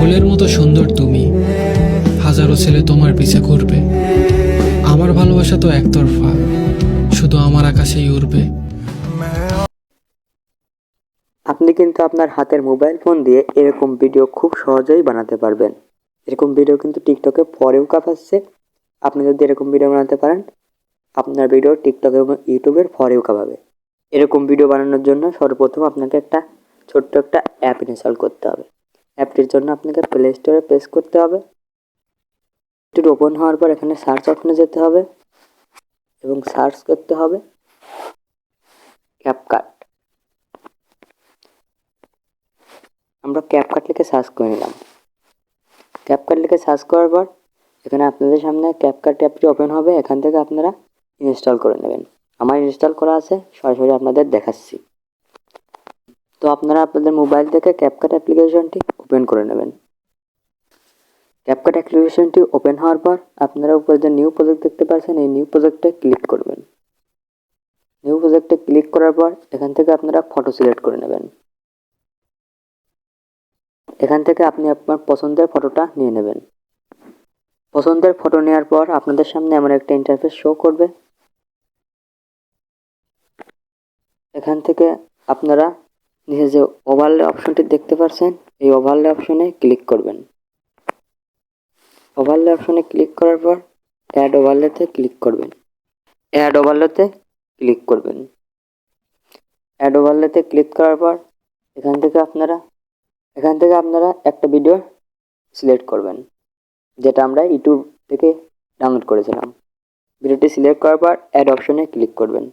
ফুলের মতো সুন্দর তুমি, হাজারো ছেলে তোমার পিছে ঘুরবে। আমার ভালোবাসা তো একতরফা, শুধু আমার আকাশেই উড়বে। আপনি কিন্তু আপনার হাতের মোবাইল ফোন দিয়ে এরকম ভিডিও খুব সহজেই বানাতে পারবেন। এরকম ভিডিও কিন্তু টিকটকে পরেও কাঁপাচ্ছে। আপনি যদি এরকম ভিডিও বানাতে পারেন, আপনার ভিডিও টিকটক এবং ইউটিউবের পরেও কাঁপাবে। এরকম ভিডিও বানানোর জন্য সর্বপ্রথম আপনাকে একটা ছোট্ট একটা অ্যাপ ইনস্টল করতে হবে। অ্যাপটির জন্য আপনাকে প্লে স্টোরে প্রেস করতে হবে। একটু ওপেন হওয়ার পর এখানে সার্চ অপশনে যেতে হবে এবং সার্চ করতে হবে ক্যাপকাট। আমরা ক্যাপকাট লিখে সার্চ করে নিলাম। ক্যাপকাট লিখে সার্চ করার পর এখানে আপনাদের সামনে ক্যাপকাট অ্যাপটি ওপেন হবে। এখান থেকে আপনারা ইনস্টল করে নেবেন। আমার ইনস্টল করা আছে, সরাসরি আপনাদের দেখাচ্ছি। তো আপনারা আপনাদের মোবাইল থেকে ক্যাপকাট অ্যাপ্লিকেশনটি ওপেন করে নেবেন। ক্যাপকাট অ্যাপ্লিকেশনটি ওপেন হওয়ার পর আপনারা উপরে যে নিউ প্রজেক্ট দেখতে পাচ্ছেন, এই নিউ প্রজেক্টে ক্লিক করবেন। নিউ প্রজেক্টে ক্লিক করার পর এখান থেকে আপনারা ফটো সিলেক্ট করে নেবেন। এখান থেকে আপনি আপনার পছন্দের ফটোটা নিয়ে নেবেন। পছন্দের ফটো নেওয়ার পর আপনাদের সামনে এমন একটা ইন্টারফেস শো করবে। এখান থেকে আপনারা নিচে যে ওভারলে অপশনটি দেখতে পাচ্ছেন, এই ওভারলে অপশনে ক্লিক করবেন। ওভারলে অপশনে ক্লিক করার পর অ্যাড ওভারলেতে ক্লিক করবেন। অ্যাড ওভারলেতে ক্লিক করবেন। অ্যাড ওভারলেতে ক্লিক করার পর এখান থেকে আপনারা একটা ভিডিও সিলেক্ট করবেন, যেটা আমরা ইউটিউব থেকে ডাউনলোড করেছিলাম। ভিডিওটি সিলেক্ট করার পর অ্যাড অপশনে ক্লিক করবেন।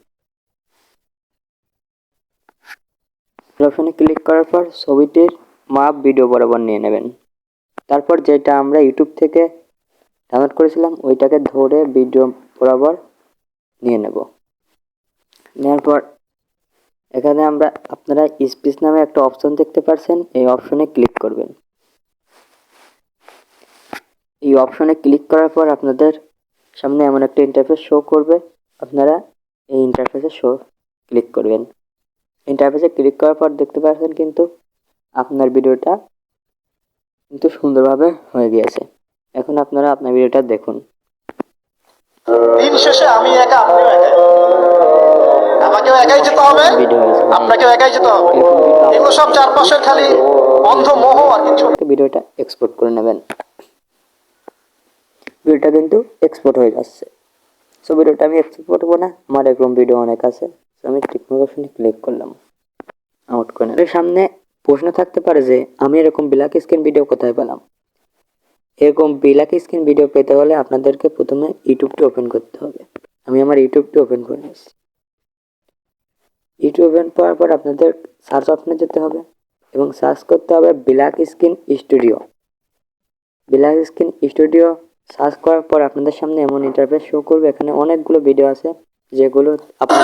অপশনে ক্লিক করার পর ছবিটির মাপ ভিডিও বরাবর নিয়ে নেবেন। তারপর যেটা আমরা ইউটিউব থেকে ডাউনলোড করেছিলাম ওইটাকে ধরে ভিডিও বরাবর নিয়ে নেব। নেওয়ার পর এখানে আপনারা স্পিচ নামে একটা অপশন দেখতে পাচ্ছেন, এই অপশনে ক্লিক করবেন। এই অপশনে ক্লিক করার পর আপনাদের সামনে এমন একটা ইন্টারফেস শো করবে। আপনারা এই ইন্টারফেসে ক্লিক করবেন। ইন্টারফেসে ক্লিক করার পর দেখতে পাচ্ছেন কিন্তু আপনার ভিডিওটা কিন্তু সুন্দরভাবে হয়ে গিয়েছে। এখন আপনারা আপনার ভিডিওটা দেখুন। দিন শেষে আমি একা, আপনিও একা। আমাকেও একাই যেতে হবে, আপনাকেও একাই যেতে হবে। এগুলো সব চারপাশের খালি অন্ধ মোহ আর কিছু। ভিডিওটা এক্সপোর্ট করে নেবেন। ভিডিওটা কিন্তু এক্সপোর্ট হয়ে যাচ্ছে। সো ভিডিওটা আমি এক্সপোর্ট করবো না, আমার এরকম ভিডিও অনেক আছে। আমি টিকটক অপশনে ক্লিক করলাম, আউট করে নেবেন। সামনে প্রশ্ন থাকতে পারে যে আমি এরকম ব্ল্যাক স্ক্রিন ভিডিও কোথায় পেলাম। এরকম ব্ল্যাক স্ক্রিন ভিডিও পেতে হলে আপনাদেরকে প্রথমে ইউটিউবটি ওপেন করতে হবে। আমি আমার ইউটিউবটি ওপেন করে নিচ্ছি। ইউটিউব ওপেন করার পর আপনাদের সার্চ অপশনে যেতে হবে এবং সার্চ করতে হবে black screen studio. Black screen studio search করার পর আপনাদের সামনে এমন ইন্টারফেস শো করবে। এখানে অনেকগুলো ভিডিও আছে, যেগুলো আপনার